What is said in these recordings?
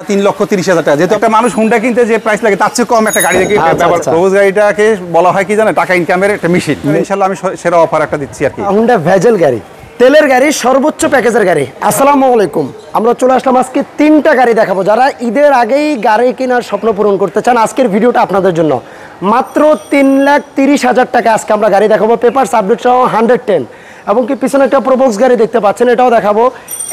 3,30,000 টাকা যেহেতু একটা মানুষ হুন্ডা কিনতে যে প্রাইস লাগে তার চেয়ে কম একটা গাড়ি দেখে প্রবোজ গাড়িটাকে বলা হয় কি জানেন টাকা ইনকামের একটা মেশিন। ইনশাআল্লাহ আমি সেরা অফার একটা দিচ্ছি আর কি। হুন্ডা ভেজেল গাড়ি, তেলের গাড়ি, সর্বোচ্চ প্যাকেজের গাড়ি। আসসালামু আলাইকুম, আমরা চলে আসলাম আজকে 3টা গাড়ি দেখাবো। যারা ঈদের আগেই গাড়ি কেনার স্বপ্ন পূরণ করতে চান আজকের ভিডিওটা আপনাদের জন্য। মাত্র 3,30,000 টাকা আজকে আমরা গাড়ি দেখাবো, পেপারস আপডেট সহ 110। এবং কি পিছনে একটা প্রোবক্স গাড়ি দেখতে পাচ্ছেন, এটাও দেখাবো।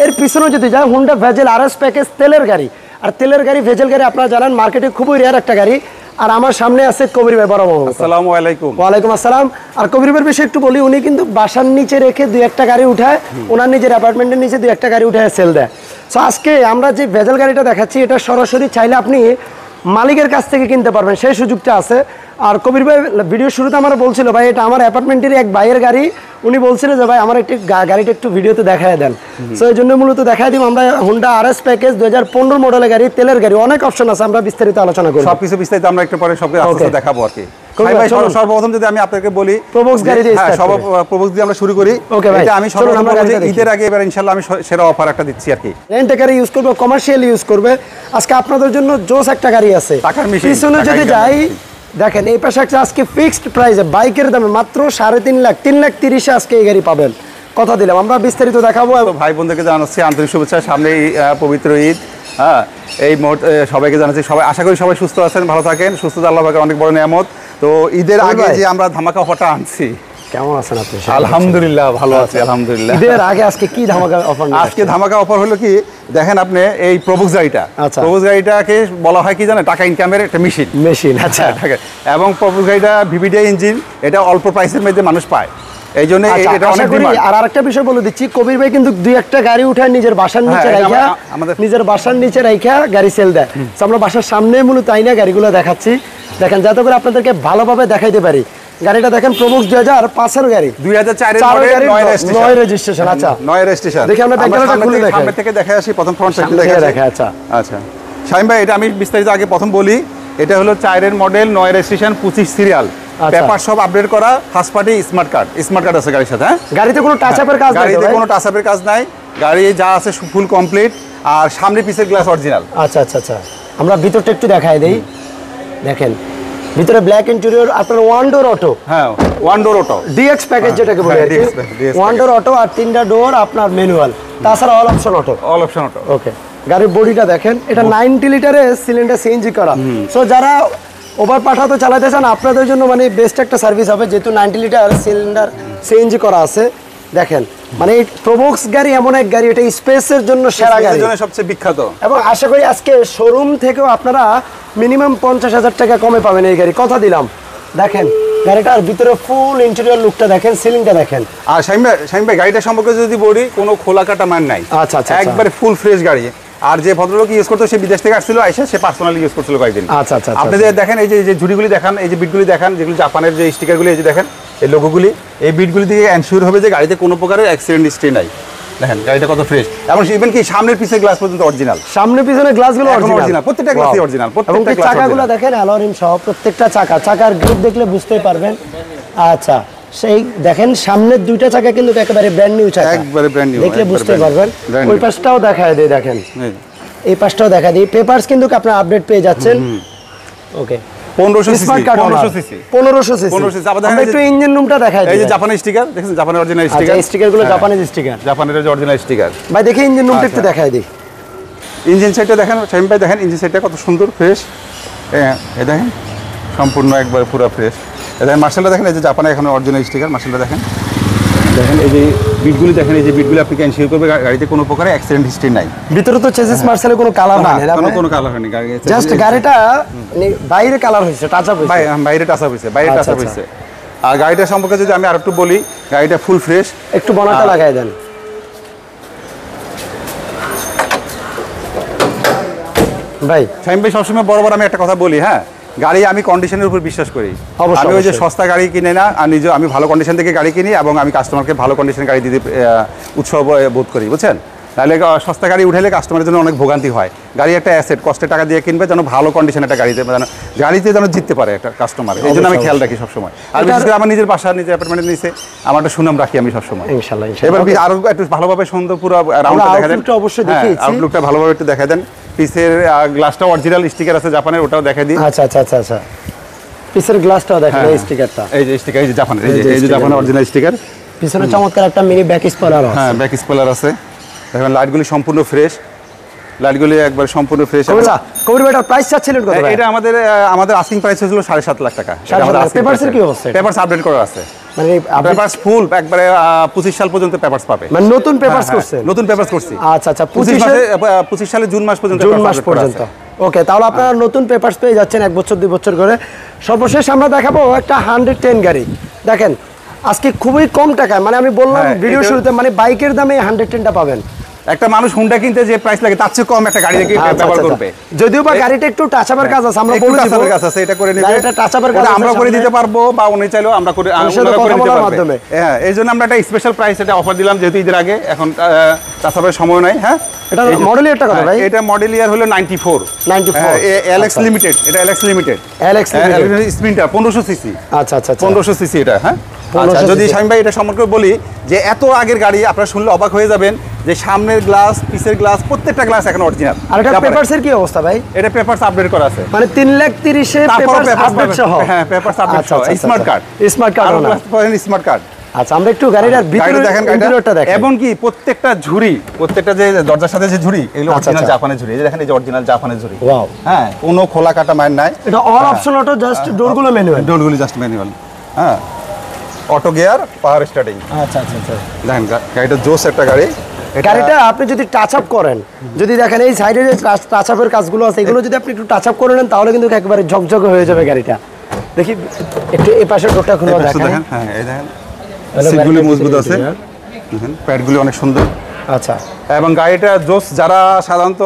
এর পিছনে যদি যায় হুন্ডা ভেজেল আরএস প্যাকেজ তেলের গাড়ি। আর তেলের গাড়ি ভেজেল গাড়ি আপনারা জানেন মার্কেটে খুবই রেয়ার একটা গাড়ি। আর আমার সামনে আছে কবির ভাই। বড় মামা, আসসালামু আলাইকুম। ওয়ালাইকুম আসসালাম। আর কবির ভাইয়ের বিষয়ে একটু বলি, উনি কিন্তু বাসার নিচে রেখে 2-1টা গাড়ি উঠায়, ওনার নিজের অ্যাপার্টমেন্টের নিচে 2-1টা গাড়ি উঠায় সেল দেয়। সো আজকে আমরা যে ভেজেল গাড়িটা দেখাচ্ছি এটা সরাসরি চাইলে আপনি মালিকের কাছ থেকে কিনতে পারবেন, সেই সুযোগটা আছে। আর কবির ভাই ভিডিও শুরুতে আমার বলছিল ভাই এটা আমার অ্যাপার্টমেন্টের এক ভাইয়ের গাড়ি, উনি বলছিলেন যে ভাই আমার একটু গাড়িটা একটু ভিডিওতে দেখায় দেন। সো এই জন্য মূলত দেখাই দিব আমরা হুন্ডা আরএস প্যাকেজ 2015 মডেলের গাড়ি, তেলের গাড়ি, অনেক অপশন আছে, আমরা বিস্তারিত আলোচনা করব। সবকিছু বিস্তারিত আমরা একটু পরে সব আস্তে দেখাবো আর কি। ভাই সর্বপ্রথম যদি আমি আপনাকে বলি প্রোবক্স গাড়ি দিয়ে প্রোবক্স দিয়ে আমরা শুরু করি। এটা আমি সর্বপ্রথম বলি ঈদের আগে এবার ইনশাআল্লাহ আমি সেরা অফার একটা দিচ্ছি আর কি। রেন্ট গাড়ি ইউজ করবে, কমার্শিয়াল ইউজ করবে, আজকে আপনাদের জন্য জোস একটা গাড়ি আছে। পিছনে যদি যাই দেখেন এই পাশে একটা আজকে ফিক্সড প্রাইসে বাইকের দামে মাত্র 3.5 লাখ, 3,30,000 আজকে এই গাড়ি পাবেন। কথা দিলাম, আমরা বিস্তারিত দেখাবো। ভাই বোনদেরকে জানাচ্ছি আন্তরিক শুভেচ্ছা, সামনে পবিত্র ঈদ। হ্যাঁ, এই মুহূর্তে সবাইকে জানাচ্ছি, সবাই আশা করি সবাই সুস্থ আছেন, ভালো থাকেন। সুস্থতা আল্লাহ পাকের অনেক বড় নিয়ামত। তো ঈদের আগে যে আমরা ধামাকা অফারটা আনছি, কেমন আছেন আপনি? আলহামদুলিল্লাহ ভালো আছি, আলহামদুলিল্লাহ। ঈদের আগে আজকে কি ধামাকা অফার? আজকে ধামাকা অফার হলো কি দেখেন আপনি এই প্রোবক্স গাড়িটা, প্রোবক্স গাড়িটাকে বলা হয় কি জানেন টাকা ইনকামের একটা মেশিন। আচ্ছা, এবং প্রোবক্স গাড়িটা ভিভিডিআই ইঞ্জিন, এটা অল্প প্রাইসের মধ্যে মানুষ পায়, এই জন্য এটা অনেক ডিমান্ড। আর আরেকটা বিষয় বলে দিচ্ছি, কবির ভাই কিন্তু 2-1টা গাড়ি উঠায় নিজের বাসার নিচে রাইখা গাড়ি সেল দেয়। আমরা বাসার সামনে মূলত আইনা গাড়িগুলো দেখাচ্ছি, দেখেন যাতে করে আপনাদেরকে ভালোভাবে দেখাইতে পারি। গাড়িটা দেখেন প্রোবক্স 2005 এর গাড়ি, 2004 এর মডেল, 9 রেজিস্ট্রেশন। আচ্ছা, 9 রেজিস্ট্রেশন। দেখি আমরা ব্যাকগ্রাউন্ডটা খুলে দেখাই, সামনে থেকে দেখাই আসি, প্রথম ফ্রন্ট সাইড থেকে দেখাই। আচ্ছা আচ্ছা শাহিম ভাই, এটা আমি বিস্তারিত আগে প্রথম বলি, এটা হলো 4 এর মডেল, 9 রেজিস্ট্রেশন, 25 সিরিয়াল, পেপার সব আপডেট করা, ফার্স্ট পার্টি স্মার্ট কার্ড আছে গাড়ির সাথে। হ্যাঁ, গাড়িতে কোনো টাচ আপের কাজ নাই, গাড়িতে কোনো টাচ আপের কাজ নাই, গাড়ি যা আছে ফুল কমপ্লিট, আর সামনে পিছের গ্লাস অরিজিনাল। আচ্ছা আচ্ছা আচ্ছা, আমরা ভিতরটা একটু দেখাই দেই। দেখেন ভিতরে ব্ল্যাক ইন্টেরিয়র, আপনার ওয়ান ডোর অটো। হ্যাঁ, one door auto DX package যেটাকে বলে আর কি, ওয়ান ডোর অটো, আর 3টা ডোর আপনার ম্যানুয়াল, তাছাড়া অল অপশন অটো। ওকে, গাড়ির বডিটা দেখেন, এটা 90 লিটারের সিলিন্ডার সিএনজি করা। সো যারা ওভার পাঠাতে চালাতে চান আপনাদের জন্য মানে বেস্ট একটা সার্ভিস হবে, যেহেতু 90 লিটার সিলিন্ডার সিএনজি করা আছে। দেখেন মানে এই প্রোবক্স গাড়ি এমন এক গাড়ি, এটা স্পেসের জন্য সেরা গাড়ি, সবচেয়ে বিখ্যাত। এবং আশা করি আজকে শোরুম থেকেও আপনারা মিনিমাম 50,000 টাকা কমে পাবেন এই গাড়ি, কথা দিলাম। দেখেন গাড়িটার ভিতরে ফুল ইন্টেরিয়র লুকটা দেখেন, সিলিংটা দেখেন। আর শাহিম ভাই গাড়িটা সম্পর্কে যদি বলি, কোনো খোলা কাটা মান নাই। আচ্ছা আচ্ছা, একবারে ফুল ফ্রেশ গাড়ি। আর যে ভদ্রলোক ইউজ করতো সে বিদেশ থেকে আসছিল, এসে সে পার্সোনালি ইউজ করছিল কয়েকদিন। আচ্ছা আচ্ছা, আপনাদের দেখেন এই যে ঝুড়িগুলি দেখান, এই যে বিটগুলি দেখান, যেগুলো জাপানের যে স্টিকারগুলি, এই যে দেখেন এই লোগোগুলি, এই বিটগুলি দিয়ে এনশিওর হবে যে গাড়িতে কোনো প্রকারের অ্যাক্সিডেন্ট হিস্ট্রি নাই। দেখেন গাড়িটা কত ফ্রেশ, এবং ইভেন কি সামনের পিছের গ্লাস পর্যন্ত অরিজিনাল, সামনে পিছনে গ্লাসগুলো অরিজিনাল, প্রত্যেকটা গ্লাসই অরিজিনাল, প্রত্যেকটা গ্লাস। চাকাগুলো দেখেন অ্যালরিম সহ, প্রত্যেকটা চাকার গ্রিপ দেখলে বুঝতেই পারবেন। আচ্ছা, সেই দেখেন সামনের 2টা চাকা কিন্তু একেবারে ব্র্যান্ড নিউ চাকা, একবারে ব্র্যান্ড নিউ, দেখলে বুঝতে পারবেন। ওই পাশটাও দেখায় দেই, দেখেন এই পাশটাও দেখা দিই, পেপারস কিন্তু আপনারা আপডেট পেয়ে যাচ্ছেন। ওকে, 1500 সিসি, 1500 সিসি। আমরা একটু ইঞ্জিন রুমটা দেখাই দিই। এই যে জাপানের স্টিকার দেখেন, জাপানের অরিজিনাল স্টিকার, এই স্টিকারগুলো জাপানিজ স্টিকার, জাপানের যে অরিজিনাল স্টিকার। ভাই দেখি ইঞ্জিন রুমটা একটু দেখাই দিই। ইঞ্জিন সাইডটা দেখেন শাহিম ভাই, দেখেন ইঞ্জিন সাইডটা কত সুন্দর ফ্রেশ। এই দেখেন সম্পূর্ণ একবার পুরো ফ্রেশ। এই দেখেন মার্শালটা দেখেন, এই যে জাপানের এখন অরিজিনাল স্টিকার, মার্শালটা দেখেন। দেখেন এই যে বিটগুলি দেখেন, এই যে বিটগুলি আপনি এনশিওর করবে গাড়িতে কোনো প্রকারের অ্যাক্সিডেন্ট হিস্ট্রি নাই। ভিতরে তো চেসিস মার্শালে কোনো কালার নাই, কোনো কালার হয়নি, গাড়ি জাস্ট গাড়িটা বাইরে কালার হইছে, টাচ আপ হইছে, বাইরে টাচ আপ হইছে। আর গাড়িটা সম্পর্কে যদি আমি আরেকটু বলি, গাড়িটা ফুল ফ্রেশ। একটু বনাটা লাগাই দেন ভাই। শাহিম ভাই সবসময় বরাবর আমি একটা কথা বলি, হ্যাঁ গাড়ি আমি কন্ডিশনের উপর বিশ্বাস করি। আমি ওই যে সস্তা গাড়ি কিনে না, আর নিজে আমি ভালো কন্ডিশন থেকে গাড়ি কিনি, এবং আমি কাস্টমারকে ভালো কন্ডিশন গাড়ি দিতে উৎসাহ বোধ করি, বুঝছেন। তাহলে সস্তা গাড়ি উঠাইলে কাস্টমারের জন্য অনেক ভোগান্তি হয়। গাড়ি একটা অ্যাসেট, কষ্টের টাকা দিয়ে কিনবে, যেন ভালো কন্ডিশন একটা গাড়িতে যেন জিততে পারে একটা কাস্টমার, এই জন্য আমি খেয়াল রাখি সবসময়। আর বিশেষ করে আমার নিজের বাসা, নিজের অ্যাপার্টমেন্টের নিচে আমার একটা সুনাম রাখি আমি সবসময়। ইনশাআল্লাহ। এবার আরো একটু ভালোভাবে সুন্দর পুরো রাউন্ডটা দেখা দেন, অবশ্যই দেখিয়েছি, আউটলুকটা ভালোভাবে একটু দেখা দেন। পিসের গ্লাসটা অরিজিনাল স্টিকার আছে জাপানের, ওটাও দেখাই দিই। আচ্ছা আচ্ছা আচ্ছা আচ্ছা, পিসের গ্লাসটাও দেখেন, এই স্টিকারটা, এই যে স্টিকার, এই যে জাপানের, এই যে জাপানের অরিজিনাল স্টিকার। পিছনে চমৎকার একটা মিনি ব্যাক স্পয়লার আছে। হ্যাঁ, ব্যাক স্পয়লার আছে। দেখেন লাইটগুলি সম্পূর্ণ ফ্রেশ, লাইটগুলি একবার সম্পূর্ণ ফ্রেশ। কবির ভাই, এটার প্রাইস চাচ্ছিলেন কত ভাই? এটা আমাদের আস্কিং প্রাইস ছিল 7.5 লাখ টাকা। পেপারসের কি অবস্থা? পেপারস আপডেট করা আছে, মানে পেপারস ফুল একবারে 25 সাল পর্যন্ত পেপারস পাবে। মানে নতুন পেপারস করছেন? নতুন পেপারস করছি। আচ্ছা আচ্ছা, 25 সালে জুন মাস পর্যন্ত। ওকে, তাহলে আপনারা নতুন পেপারস পেয়ে যাচ্ছেন 1 বছর 2 বছর করে। সর্বশেষ আমরা দেখাবো একটা 110 গাড়ি। দেখেন আজকে খুবই কম টাকায়, মানে আমি বললাম ভিডিও শুরুতে, মানে বাইকের দামে 110টা পাবেন। একটা মানুষ হুন্ডা কিনতে যে প্রাইস লাগে তার চেয়ে কম একটা গাড়ি দেখে ব্যবহার করবে। যদিও বা গাড়িটা একটু টাচ আপের কাজ আছে, আমরা বলে দিব টাচ আপের কাজ আছে, এটা করে নিবে। গাড়িটা টাচ আপের কাজ আমরা করে দিতে পারবো, বা উনি চাইলেও আমরা করে দিতে পারবো। হ্যাঁ, এইজন্য আমরা একটা স্পেশাল প্রাইস এটা অফার দিলাম, যেহেতু ঈদের আগে, এখন টাচ আপের সময় নাই। হ্যাঁ, এটা মডেল ইয়ারটা কত ভাই? এটা মডেল ইয়ার হলো 94 এলএক্স লিমিটেড। এটা LX limited, LX Sprinter 1500 CC. আচ্ছা আচ্ছা, 1500 সিসি এটা। হ্যাঁ, আচ্ছা, যদি শামীম ভাই এটা সম্পর্কে বলি যে এত আগের গাড়ি, আপনারা শুনলে অবাক হয়ে যাবেন যে সামনের গ্লাস, পিছের গ্লাস, প্রত্যেকটা গ্লাস এখন অরিজিনাল। আর এটা পেপারসের কি অবস্থা ভাই? এটা পেপারস আপডেট করা আছে, মানে 3,30,000 এ পেপারস আপডেট সহ। হ্যাঁ, পেপারস আপডেট সহ, স্মার্ট কার্ড, স্মার্ট কার্ড না, স্মার্ট কার্ড। আচ্ছা, আমরা একটু গাড়ির ভিতরে দেখেন, ইন্টেরিয়রটা দেখেন। এবং কি প্রত্যেকটা ঝুড়ি, প্রত্যেকটা যে দরজার সাথে যে ঝুড়ি, এগুলো অরিজিনাল জাপানের ঝুড়ি। এই যে দেখেন, এই যে অরিজিনাল জাপানের ঝুড়ি। ওয়াও, হ্যাঁ, কোনো খোলা কাটা মাইন নাই। এটা অল অপশন অটো, জাস্ট ডোরগুলো ম্যানুয়াল। ডোরগুলো জাস্ট ম্যানুয়াল। হ্যাঁ, অটো গিয়ার, পাওয়ার স্টার্টিং। আচ্ছা আচ্ছা আচ্ছা, দেখেন গাড়িটা জোস একটা গাড়ি। গাড়িটা আপনি যদি টাচ আপ করেন, যদি দেখেন এই সাইডে যে টাচ আপের কাজগুলো আছে, এগুলো যদি আপনি একটু টাচ আপ করে নেন, তাহলে কিন্তু একেবারে ঝকঝকে হয়ে যাবে গাড়িটা। দেখি একটু এই পাশের ডোরটা খুলে দেখেন। হ্যাঁ, এই দেখেন সিটগুলি মজবুত আছে, দেখেন প্যাডগুলি অনেক সুন্দর। আচ্ছা, এবং গাড়িটা জোস, যারা সাধারণত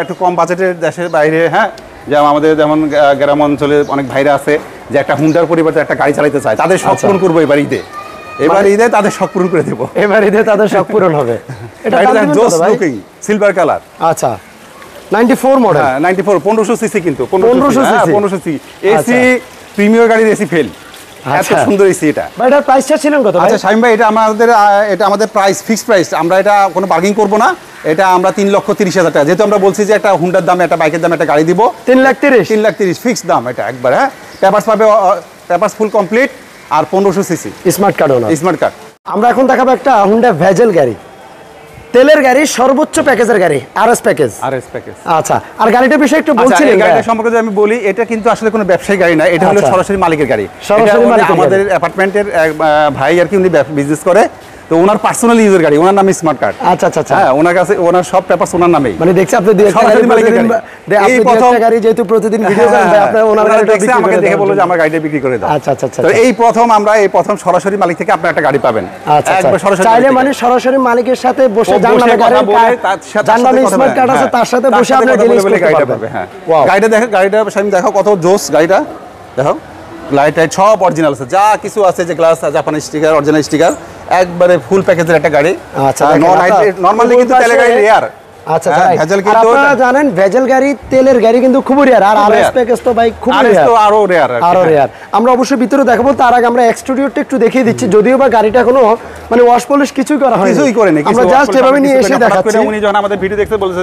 একটু কম বাজেটের দেশের বাইরে, হ্যাঁ, যেমন আমাদের যেমন গ্রাম অঞ্চলে অনেক ভাইরা আছে যে একটা হুন্ডার পরিবর্তে একটা গাড়ি চালাতে চায়, তাদের শখ পূরণ করবো এবার ঈদে। এবার ঈদে তাদের শখ পূরণ করে দেবো, এবার ঈদে তাদের শখ পূরণ হবে। এটা জোস লুকিং, সিলভার কালার। আচ্ছা, 94 মডেল। হ্যাঁ, 94 1500 সিসি, কিন্তু 1500 সিসি এসি, প্রিমিয়ার গাড়ির এসি ফেল। এত সুন্দর এসি এটা। ভাই এটার প্রাইসটা ছিলেন কত? আচ্ছা শামীম ভাই, এটা আমাদের প্রাইস, ফিক্সড প্রাইস। আমরা এটা কোনো বার্গেনিং করব না। এটা আমরা 3,30,000 টাকা, যেহেতু আমরা বলছি যে একটা হুন্ডার দামে, একটা বাইকের দামে একটা গাড়ি দিব। 3,30,000 ফিক্সড দাম এটা একবার। হ্যাঁ, পেপারস পাবে, পেপারস ফুল কমপ্লিট, আর 1500 সিসি স্মার্ট কার্ডও না, স্মার্ট কার্ড। আমরা এখন দেখাবো একটা হুন্ডা ভেজেল গাড়ি, তেলের গাড়ি, সর্বোচ্চ প্যাকেজের গাড়ি, আরএস প্যাকেজ। আচ্ছা, আর গাড়িটার বিষয়ে একটু বলছিলেন। এই গাড়িটা সম্পর্কে যদি আমি বলি, এটা কিন্তু আসলে কোনো ব্যবসায়ী গাড়ি না, এটা হলো সরাসরি মালিকের গাড়ি। আমাদের অ্যাপার্টমেন্টের ভাই আর কি, উনি বিজনেস করে, তো ওনার পার্সোনাল ইউজের গাড়ি, ওনার নামে স্মার্ট কার্ড। আচ্ছা আচ্ছা আচ্ছা, হ্যাঁ, ওনার কাছে ওনার সব পেপারস ওনার নামেই। মানে দেখছি আপনি সরাসরি মালিকের গাড়ি। এই প্রথম গাড়ি, যেহেতু প্রতিদিন ভিডিও করেন ভাই, আপনি ওনার গাড়িটা বিক্রি করে আমাকে দেখে বলল যে আমার গাড়িটা বিক্রি করে দাও। আচ্ছা আচ্ছা আচ্ছা, তো আমরা এই প্রথম সরাসরি মালিক থেকে আপনি একটা গাড়ি পাবেন। আচ্ছা, একবার সরাসরি চাইলে, মানে সরাসরি মালিকের সাথে বসে জানলামে গাড়ি স্মার্ট কার্ড আছে, তার সাথে বসে আপনি ডিলিট করতে পারবেন। হ্যাঁ, গাড়িটা দেখো, গাড়িটা সামনে দেখো কত জোস গাড়িটা। দেখো লাইট টাইট সব অরিজিনাল আছে, যা কিছু আছে, যে গ্লাস, জাপানি স্টিকার, অরিজিনাল স্টিকার, একবারে ফুল প্যাকেজের একটা গাড়ি। আচ্ছা, নরমালি কিন্তু তেলের গাড়ি রেয়ার। আচ্ছা, আপনারা জানেন ভেজেল গাড়ি, তেলের গাড়ি কিন্তু খুব রেয়ার, আর আরএস প্যাকেজ তো ভাই খুব রেয়ার, আরো রেয়ার। আমরা অবশ্যই ভিতরে দেখাবো, তার আগে আমরা এক্সটেরিয়রটা একটু দেখিয়ে দিচ্ছি। যদিও বা গাড়িটা কোনো মানে ওয়াশ পলিশ কিছুই করা হয়নি, কিছুই করেনি, আমরা জাস্ট এভাবে নিয়ে এসে দেখাচ্ছি। উনি যখন আমাদের ভিডিও দেখতে বলেছে,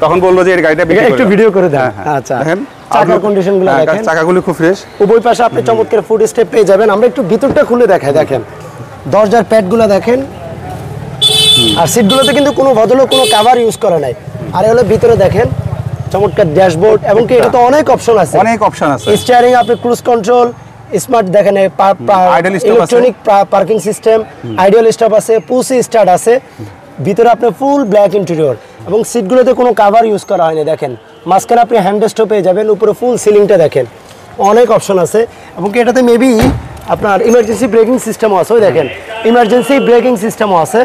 তখন বললো যে এই গাড়িটা একটু ভিডিও করে দেন। আচ্ছা, দেখেন চাকার কন্ডিশনগুলো দেখেন, চাকাগুলো খুব ফ্রেশ। উভয় পাশে আপনি চমৎকার ফুড স্টেপ পেয়ে যাবেন। আমরা একটু ভিতরটা খুলে দেখাই, দেখেন দরজার প্যাডগুলো দেখেন, আর সিটগুলোতে কিন্তু কোনো বদলে কোনো কভার ইউজ করা নাই। আর হলো ভিতরে দেখেন চমৎকার ড্যাশবোর্ড, এবং কি এটা তো অনেক অপশন আছে, স্টিয়ারিং, আপনি ক্রুজ কন্ট্রোল, স্মার্ট দেখেন, electronic parking system, ideal stop আছে, পুশি স্টার্ট আছে। ভিতরে আপনি ফুল ব্ল্যাক ইন্টেরিয়র, এবং সিটগুলোতে কোনো কভার ইউজ করা হয়নি। দেখেন মাঝখানে আপনি হ্যান্ডরেস্টও পেয়ে যাবেন, উপরে ফুল সিলিংটা দেখেন, অনেক অপশন আছে। এবং কি এটাতে মেবি আপনার ইমার্জেন্সি ব্রেকিং সিস্টেমও আছে, ওই দেখেন ইমার্জেন্সি ব্রেকিং সিস্টেমও আছে।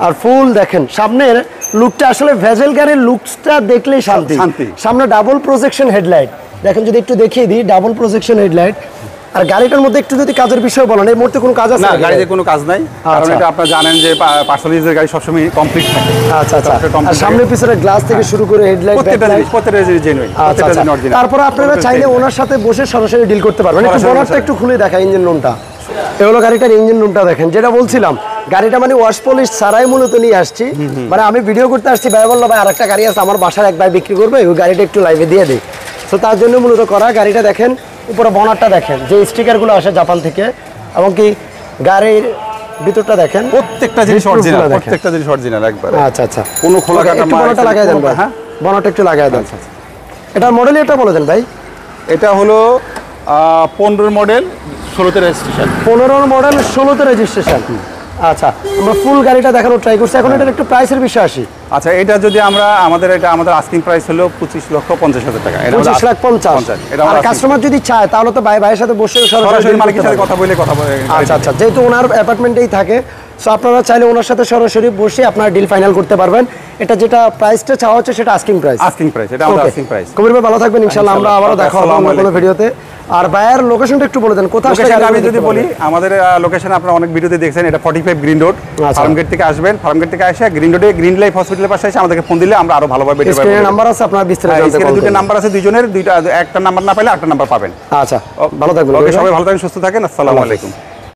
আর ফুল দেখেন সামনের লুকটা, আসলে ভেজেল গাড়ির লুকসটা দেখলেই শান্তি। সামনে ডাবল প্রজেকশন হেডলাইট দেখেন, যদি একটু দেখিয়ে দিই, ডাবল প্রজেকশন হেডলাইট। আর গাড়িটার মধ্যে একটু যদি কাজের বিষয় বলেন, এই মুহূর্তে কোনো কাজ আছে না? গাড়িতে কোনো কাজ নাই, কারণ এটা আপনারা জানেন যে পার্সোনাল ইউজের গাড়ি সবসময় কমপ্লিট থাকে। আচ্ছা আচ্ছা, আর সামনে পিছনে গ্লাস থেকে শুরু করে হেডলাইট, প্রত্যেকটা জেনুইন। তারপরে আপনারা চাইলে ওনার সাথে বসে সরাসরি ডিল করতে পারবেন। একটু বোনারটা একটু খুলে দেখা, ইঞ্জিন রুমটা, এ হলো গাড়িটার ইঞ্জিন রুমটা দেখেন। যেটা বলছিলাম গাড়িটা মানে ওয়াশ পলিশ ছাড়াই মূলত নিয়ে আসছি। মানে আমি ভিডিও করতে আসছি, ভাই বললো ভাই আরেকটা গাড়ি আছে আমার বাসার, এক ভাই বিক্রি করবে, ওই গাড়িটা একটু লাইভে দিয়ে দিই। তো তার জন্য মূলত করা। গাড়িটা দেখেন, উপরে বনারটা দেখেন, যে স্টিকারগুলো আসে জাপান থেকে, এবং কি গাড়ির ভিতরটা দেখেন, প্রত্যেকটা জিনিস অরিজিনাল, দেখেন। প্রত্যেকটা জিনিস অরিজিনাল একবার। আচ্ছা আচ্ছা, কোনো খোলা কাটা একটু বনারটা লাগাই দেন ভাই, হ্যাঁ বনারটা একটু লাগাই দেন। এটার মডেল এটা বলে দেন ভাই। এটা হলো 15 মডেল 16তে রেজিস্ট্রেশন। 15 মডেল 16তে রেজিস্ট্রেশন। আচ্ছা, আমরা ফুল গাড়িটা দেখানোর ট্রাই করছি। এখন এটার একটু প্রাইসের বিষয় আসি। আচ্ছা, এটা যদি আমরা আমাদের আস্কিং প্রাইস হলো 25,50,000 টাকা। এটা 25,50,000। এটা আর কাস্টমার যদি চায় তাহলে তো ভাইয়ের সাথে বসে সরাসরি মালিকের সাথে কথা বলে আচ্ছা আচ্ছা, যেহেতু ওনার অ্যাপার্টমেন্টেই থাকে, সো আপনারা চাইলে ওনার সাথে সরাসরি বসে আপনারা ডিল ফাইনাল করতে পারবেন। এটা যেটা প্রাইসটা চাওয়া হচ্ছে সেটা আস্কিং প্রাইস। আস্কিং প্রাইস, এটা আমাদের আস্কিং প্রাইস। কবির ভাই ভালো থাকবেন, ইনশাআল্লাহ আমরা আবারও দেখা হবে অন্য কোনো ভিডিওতে। আর ভাইয়ের লোকেশনটা একটু বলে দেন, কোথায় আসলে আমি যদি বলি আমাদের লোকেশন আপনারা অনেক ভিডিওতে দেখছেন, এটা 45 গ্রিন রোড, ফার্মগেট থেকে আসবেন। ফার্মগেট থেকে এসে গ্রিন রোডে গ্রিন লাইফ হসপিটালের পাশে এসে আমাদেরকে ফোন দিলে আমরা আরো ভালোভাবে বেটার স্ক্রিনে নাম্বার আছে, আপনারা বিস্তারিত জানতে পারবেন। পারবেন। দুটো নাম্বার আছে, দুইজনের, একটা নাম্বার না পাইলে আরেকটা নাম্বার পাবেন। আচ্ছা, ভালো থাকবেন। সবাই ভালো থাকেন, সুস্থ থাকেন। আসসালামু আলাইকুম।